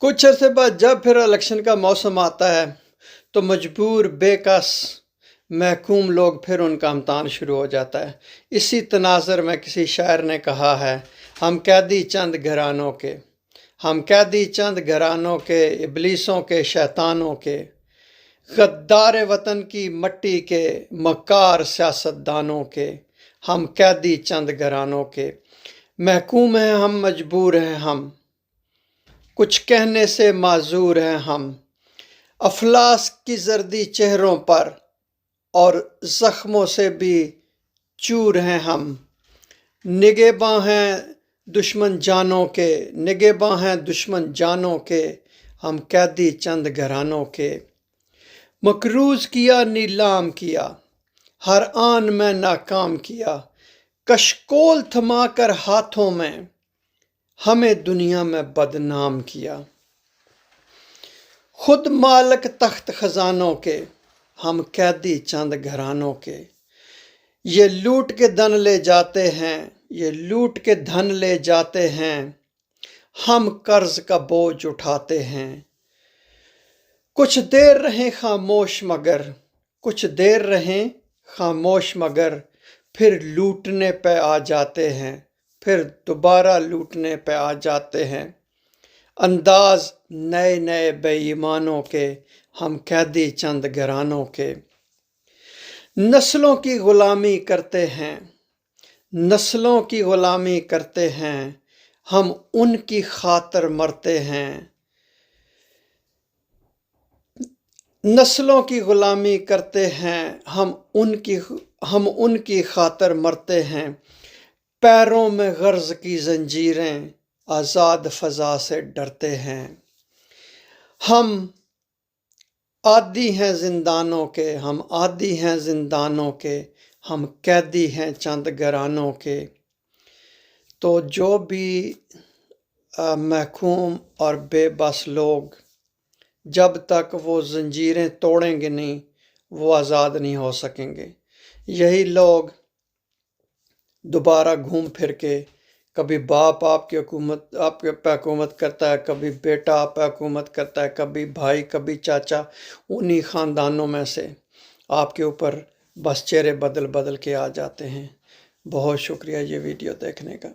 कुछ अरसे बाद जब फिर इलेक्शन का मौसम आता है तो मजबूर बेकस महकूम लोग फिर उनका इम्तहान शुरू हो जाता है। इसी तनाज़र में किसी शायर ने कहा है, हम कैदी चंद घरानों के, हम कैदी चंद घरानों के, इबलीसों के, शैतानों के, गद्दार वतन की मट्टी के, मकार सियासतदानों के, हम कैदी चंद घरानों के। महकूम हैं हम, मजबूर हैं हम, कुछ कहने से माजूर हैं हम। अफलास की जर्दी चेहरों पर और जख्मों से भी चूर हैं हम। निगहबां हैं दुश्मन जानों के, निगहबां हैं दुश्मन जानों के, हम कैदी चंद घरानों के। मकरूज किया नीलाम किया, हर आन में नाकाम किया, कशकोल थमा कर हाथों में हमें दुनिया में बदनाम किया। खुद मालक तख्त खजानों के, हम कैदी चंद घरानों के। ये लूट के धन ले जाते हैं, ये लूट के धन ले जाते हैं, हम कर्ज का बोझ उठाते हैं। कुछ देर रहें खामोश मगर, कुछ देर रहें खामोश मगर, फिर लूटने पे आ जाते हैं, फिर दोबारा लूटने पे आ जाते हैं। अंदाज नए नए बेईमानों के, हम कैदी चंद घरानों के। नस्लों की गुलामी करते हैं, नस्लों की गुलामी करते हैं, हम उनकी खातर मरते हैं। नस्लों की गुलामी करते हैं, हम उनकी खातर मरते हैं। पैरों में गर्ज की जंजीरें, आज़ाद फ़ज़ा से डरते हैं। हम आदी हैं ज़िंदानों के, हम आदी हैं ज़िंदानों के, हम कैदी हैं चंद घरानों के। तो जो भी महकूम और बेबस लोग जब तक वो जंजीरें तोड़ेंगे नहीं, वो आज़ाद नहीं हो सकेंगे। यही लोग दोबारा घूम फिर के, कभी बाप आपकी आपके पे हुकूमत करता है, कभी बेटा आप पे हुकूमत करता है, कभी भाई, कभी चाचा, उन्हीं ख़ानदानों में से आपके ऊपर बस चेहरे बदल बदल के आ जाते हैं। बहुत शुक्रिया ये वीडियो देखने का।